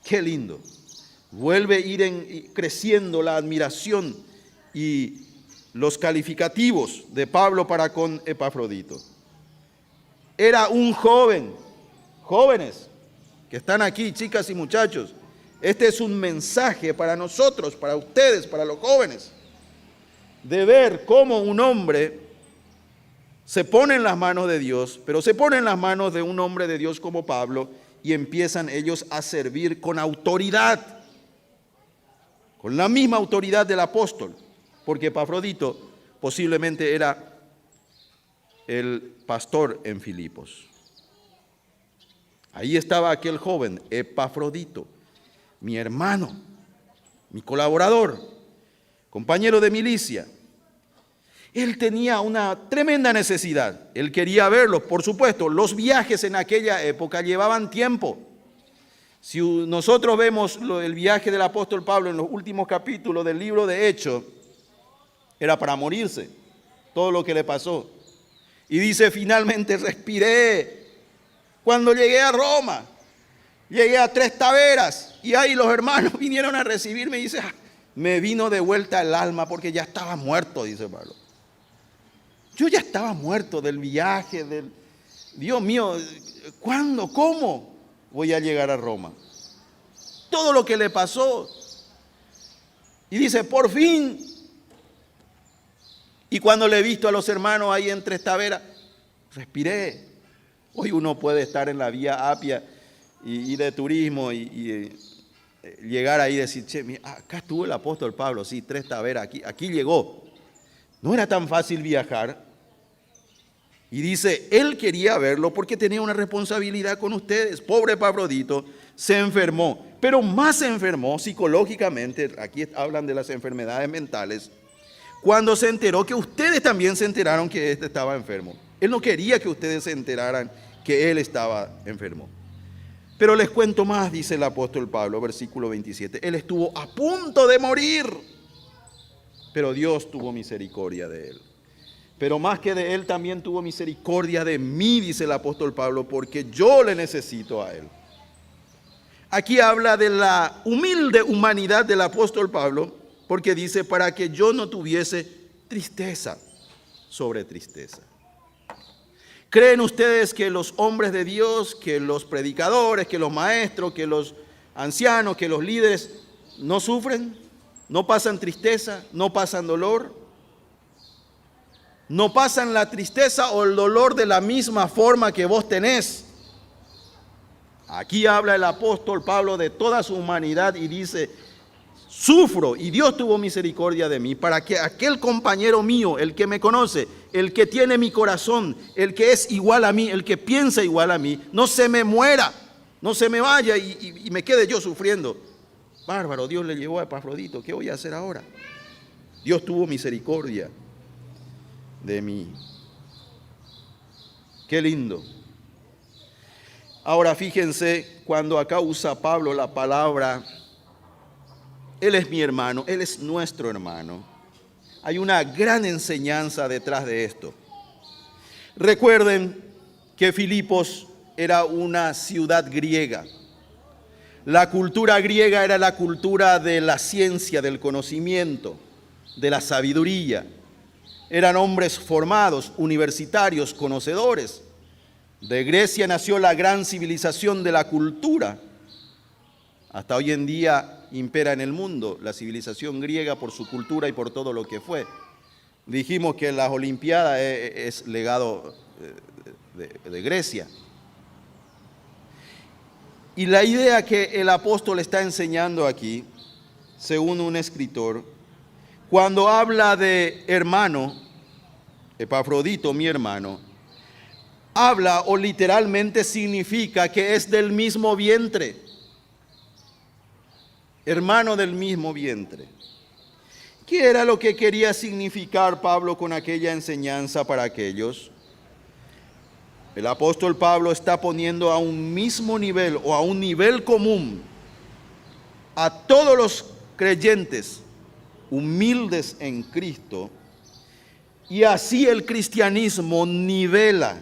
Qué lindo. Vuelve a ir creciendo la admiración y los calificativos de Pablo para con Epafrodito. Era un joven, jóvenes que están aquí, chicas y muchachos. Este es un mensaje para nosotros, para ustedes, para los jóvenes, de ver cómo un hombre se pone en las manos de Dios, pero se pone en las manos de un hombre de Dios como Pablo y empiezan ellos a servir con autoridad, con la misma autoridad del apóstol, porque Epafrodito posiblemente era el pastor en Filipos. Ahí estaba aquel joven, Epafrodito, mi hermano, mi colaborador, compañero de milicia. Él tenía una tremenda necesidad. Él quería verlos, por supuesto. Los viajes en aquella época llevaban tiempo. Si nosotros vemos el viaje del apóstol Pablo en los últimos capítulos del libro de Hechos, era para morirse, todo lo que le pasó. Y dice, finalmente respiré cuando llegué a Roma. Llegué a Tres Taveras y ahí los hermanos vinieron a recibirme y dice, me vino de vuelta el alma porque ya estaba muerto, dice Pablo. Yo ya estaba muerto del viaje, Dios mío, ¿cuándo? ¿Cómo voy a llegar a Roma? Todo lo que le pasó. Y dice, por fin. Y cuando le he visto a los hermanos ahí en Tres Taveras, respiré. Hoy uno puede estar en la vía Apia y de turismo y llegar ahí y decir, che, mira, acá estuvo el apóstol Pablo, sí, Tres Taveras, aquí llegó. No era tan fácil viajar. Y dice, él quería verlo porque tenía una responsabilidad con ustedes. Pobre Epafrodito se enfermó, pero más se enfermó psicológicamente, aquí hablan de las enfermedades mentales, cuando se enteró que ustedes también se enteraron que éste estaba enfermo. Él no quería que ustedes se enteraran que él estaba enfermo. Pero les cuento más, dice el apóstol Pablo, versículo 27. Él estuvo a punto de morir, pero Dios tuvo misericordia de él. Pero más que de él, también tuvo misericordia de mí, dice el apóstol Pablo, porque yo le necesito a él. Aquí habla de la humilde humanidad del apóstol Pablo, porque dice, para que yo no tuviese tristeza sobre tristeza. ¿Creen ustedes que los hombres de Dios, que los predicadores, que los maestros, que los ancianos, que los líderes no sufren? ¿No pasan tristeza? ¿No pasan dolor? ¿No pasan la tristeza o el dolor de la misma forma que vos tenés? Aquí habla el apóstol Pablo de toda su humanidad y dice, sufro y Dios tuvo misericordia de mí para que aquel compañero mío, el que me conoce, el que tiene mi corazón, el que es igual a mí, el que piensa igual a mí, no se me muera, no se me vaya y me quede yo sufriendo. Bárbaro, Dios le llevó a Epafrodito, ¿qué voy a hacer ahora? Dios tuvo misericordia de mí. Qué lindo. Ahora fíjense, cuando acá usa Pablo la palabra, él es mi hermano, él es nuestro hermano. Hay una gran enseñanza detrás de esto. Recuerden que Filipos era una ciudad griega. La cultura griega era la cultura de la ciencia, del conocimiento, de la sabiduría. Eran hombres formados, universitarios, conocedores. De Grecia nació la gran civilización de la cultura. Hasta hoy en día impera en el mundo la civilización griega por su cultura y por todo lo que fue. Dijimos que las Olimpiadas es legado de Grecia. Y la idea que el apóstol está enseñando aquí, según un escritor, cuando habla de hermano, Epafrodito, mi hermano, habla o literalmente significa que es del mismo vientre, hermano del mismo vientre. ¿Qué era lo que quería significar Pablo con aquella enseñanza para aquellos? El apóstol Pablo está poniendo a un mismo nivel o a un nivel común a todos los creyentes humildes en Cristo, y así el cristianismo nivela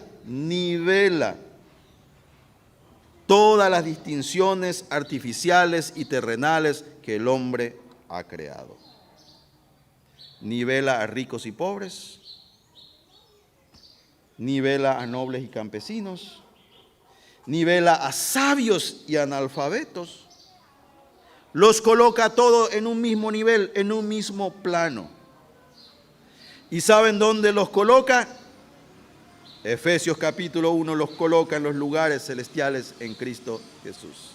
todas las distinciones artificiales y terrenales que el hombre ha creado. Nivela a ricos y pobres, nivela a nobles y campesinos, nivela a sabios y analfabetos, los coloca todos en un mismo nivel, en un mismo plano. ¿Y saben dónde los coloca? Efesios capítulo 1 los coloca en los lugares celestiales en Cristo Jesús.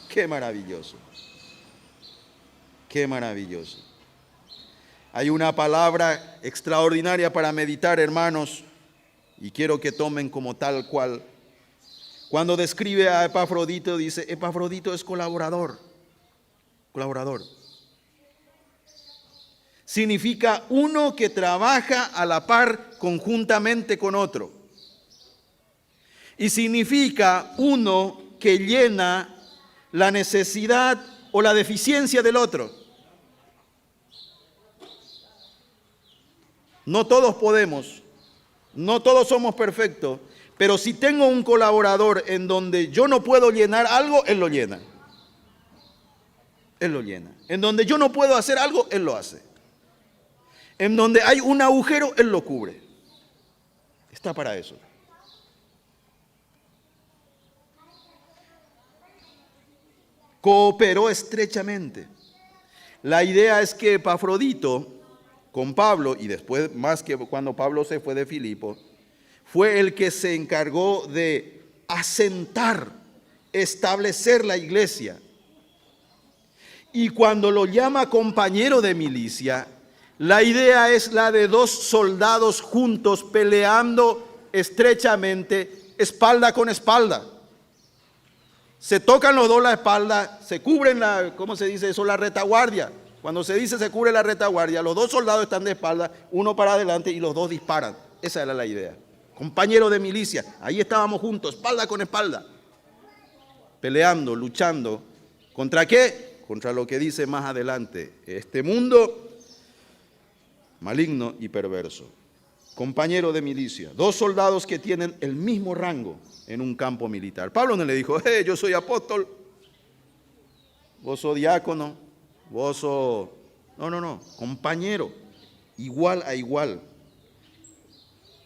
¡Qué maravilloso! ¡Qué maravilloso! Hay una palabra extraordinaria para meditar, hermanos, y quiero que tomen como tal cual. Cuando describe a Epafrodito, dice, Epafrodito es colaborador. Significa uno que trabaja a la par conjuntamente con otro. Y significa uno que llena la necesidad o la deficiencia del otro. No todos podemos, no todos somos perfectos, pero si tengo un colaborador en donde yo no puedo llenar algo, él lo llena. Él lo llena. En donde yo no puedo hacer algo, él lo hace. En donde hay un agujero, él lo cubre. Está para eso. Cooperó estrechamente. La idea es que Epafrodito, con Pablo, y después más que cuando Pablo se fue de Filipo, fue el que se encargó de asentar, establecer la iglesia. Y cuando lo llama compañero de milicia, la idea es la de dos soldados juntos peleando estrechamente, espalda con espalda. Se tocan los dos la espalda, se cubren ¿cómo se dice eso? La retaguardia. Cuando se dice se cubre la retaguardia, los dos soldados están de espalda, uno para adelante y los dos disparan. Esa era la idea. Compañero de milicia, ahí estábamos juntos, espalda con espalda, peleando, luchando. ¿Contra qué? Contra lo que dice más adelante, este mundo maligno y perverso. Compañero de milicia, dos soldados que tienen el mismo rango en un campo militar. Pablo no le dijo, yo soy apóstol, vos sos diácono, vos sos... No, compañero, igual a igual.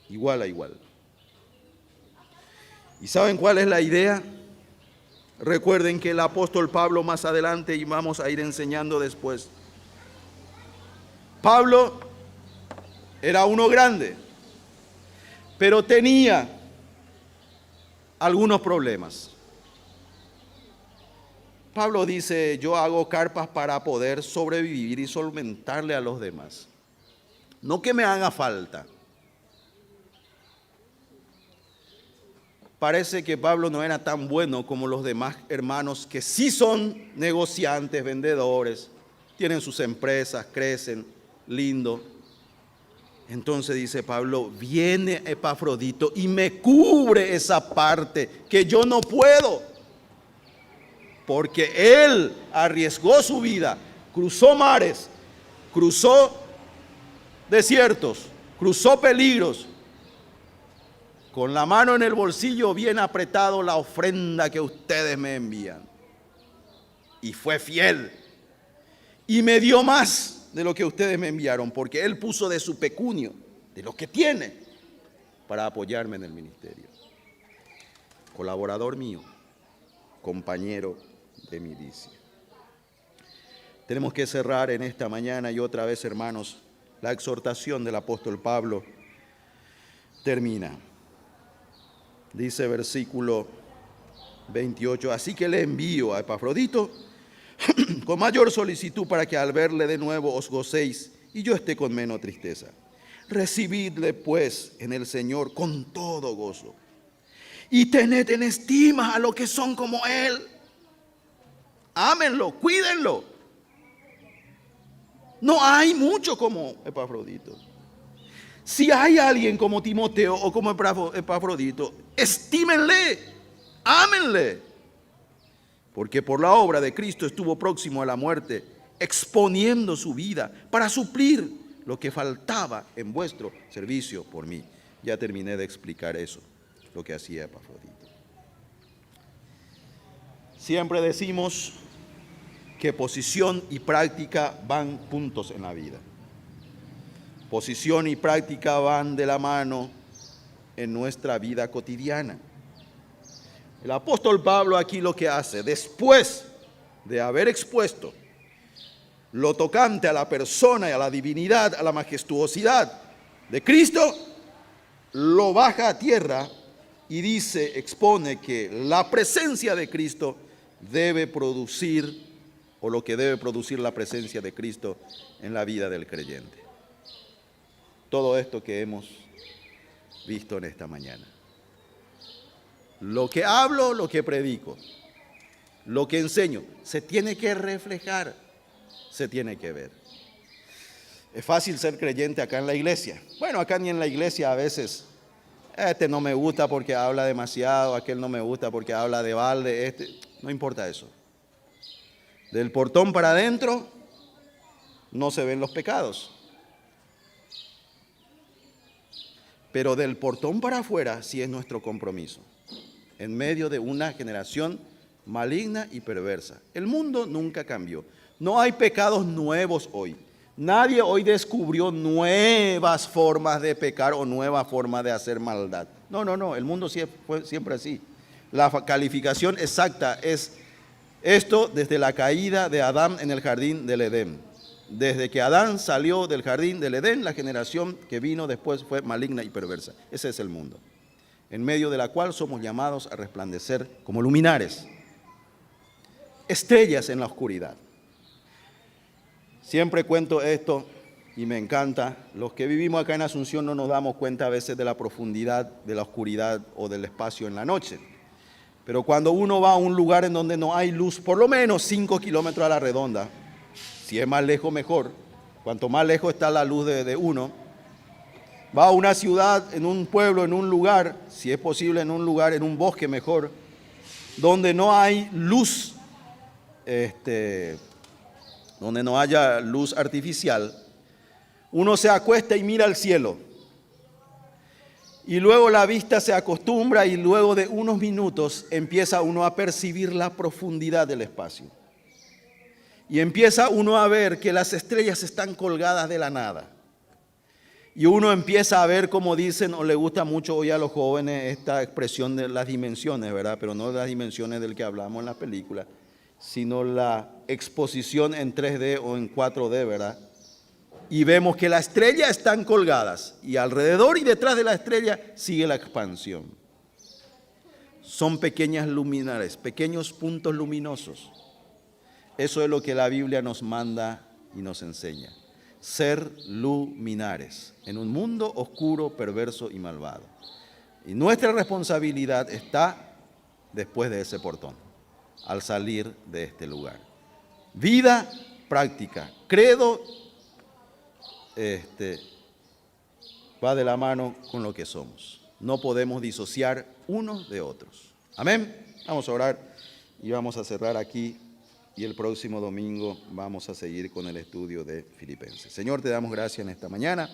Igual a igual. ¿Y saben cuál es la idea? Recuerden que el apóstol Pablo más adelante, y vamos a ir enseñando después, Pablo era uno grande, pero tenía algunos problemas. Pablo dice, yo hago carpas para poder sobrevivir y solventarle a los demás. No que me haga falta. Parece que Pablo no era tan bueno como los demás hermanos que sí son negociantes, vendedores, tienen sus empresas, crecen, lindo. Entonces dice Pablo, viene Epafrodito y me cubre esa parte que yo no puedo. Porque él arriesgó su vida, cruzó mares, cruzó desiertos, cruzó peligros. con la mano en el bolsillo bien apretado la ofrenda que ustedes me envían. Y fue fiel. Y me dio más de lo que ustedes me enviaron, porque él puso de su pecunio, de lo que tiene, para apoyarme en el ministerio. Colaborador mío, compañero de milicia. Tenemos que cerrar en esta mañana y otra vez, hermanos, la exhortación del apóstol Pablo termina. Dice versículo 28, así que le envío a Epafrodito con mayor solicitud para que al verle de nuevo os gocéis y yo esté con menos tristeza. Recibidle pues en el Señor con todo gozo y tened en estima a los que son como Él. Ámenlo, cuídenlo. No hay mucho como Epafrodito. Si hay alguien como Timoteo o como Epafrodito, estímenle, ámenle. Porque por la obra de Cristo estuvo próximo a la muerte, exponiendo su vida para suplir lo que faltaba en vuestro servicio por mí. Ya terminé de explicar eso, lo que hacía Epafrodito. Siempre decimos que posición y práctica van juntos en la vida. Posición y práctica van de la mano en nuestra vida cotidiana. El apóstol Pablo aquí lo que hace, después de haber expuesto lo tocante a la persona y a la divinidad, a la majestuosidad de Cristo, lo baja a tierra y dice, expone que la presencia de Cristo debe producir, o lo que debe producir la presencia de Cristo en la vida del creyente. Todo esto que hemos visto en esta mañana. Lo que hablo, lo que predico, lo que enseño, se tiene que reflejar, se tiene que ver. Es fácil ser creyente acá en la iglesia. Bueno, acá ni en la iglesia a veces, este no me gusta porque habla demasiado, aquel no me gusta porque habla de balde, no importa eso. Del portón para adentro no se ven los pecados. Pero del portón para afuera sí es nuestro compromiso. En medio de una generación maligna y perversa. El mundo nunca cambió. No hay pecados nuevos hoy. Nadie hoy descubrió nuevas formas de pecar o nuevas formas de hacer maldad. No. El mundo fue siempre así. La calificación exacta es esto desde la caída de Adán en el jardín del Edén. Desde que Adán salió del jardín del Edén, la generación que vino después fue maligna y perversa. Ese es el mundo, en medio de la cual somos llamados a resplandecer como luminares, estrellas en la oscuridad. Siempre cuento esto y me encanta. Los que vivimos acá en Asunción no nos damos cuenta a veces de la profundidad de la oscuridad o del espacio en la noche. Pero cuando uno va a un lugar en donde no hay luz, por lo menos 5 kilómetros a la redonda, si es más lejos mejor, cuanto más lejos está la luz de uno, va a una ciudad, en un pueblo, en un lugar, si es posible en un lugar, en un bosque mejor, donde no hay luz, donde no haya luz artificial, uno se acuesta y mira al cielo. Y luego la vista se acostumbra y luego de unos minutos empieza uno a percibir la profundidad del espacio. Y empieza uno a ver que las estrellas están colgadas de la nada. Y uno empieza a ver, como dicen, o le gusta mucho hoy a los jóvenes esta expresión de las dimensiones, ¿verdad? Pero no las dimensiones del que hablamos en la película, sino la exposición en 3D o en 4D, ¿verdad? Y vemos que las estrellas están colgadas y alrededor y detrás de la estrella sigue la expansión. Son pequeñas luminares, pequeños puntos luminosos. Eso es lo que la Biblia nos manda y nos enseña. Ser luminares en un mundo oscuro, perverso y malvado. Y nuestra responsabilidad está después de ese portón, al salir de este lugar. Vida práctica, credo, va de la mano con lo que somos. No podemos disociar unos de otros. Amén. Vamos a orar y vamos a cerrar aquí. Y el próximo domingo vamos a seguir con el estudio de Filipenses. Señor, te damos gracias en esta mañana.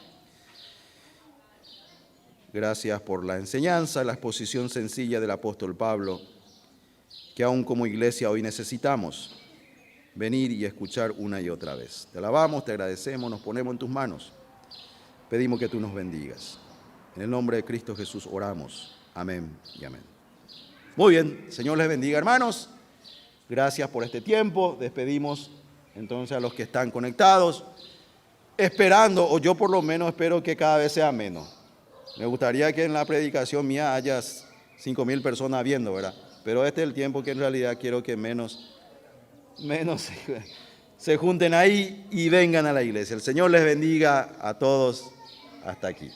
Gracias por la enseñanza, la exposición sencilla del apóstol Pablo, que aún como iglesia hoy necesitamos venir y escuchar una y otra vez. Te alabamos, te agradecemos, nos ponemos en tus manos. Pedimos que tú nos bendigas. En el nombre de Cristo Jesús oramos. Amén y amén. Muy bien, Señor les bendiga, hermanos. Gracias por este tiempo. Despedimos entonces a los que están conectados, esperando, o yo por lo menos espero que cada vez sea menos. Me gustaría que en la predicación mía haya 5.000 personas viendo, ¿verdad? Pero este es el tiempo que en realidad quiero que menos se junten ahí y vengan a la iglesia. El Señor les bendiga a todos hasta aquí.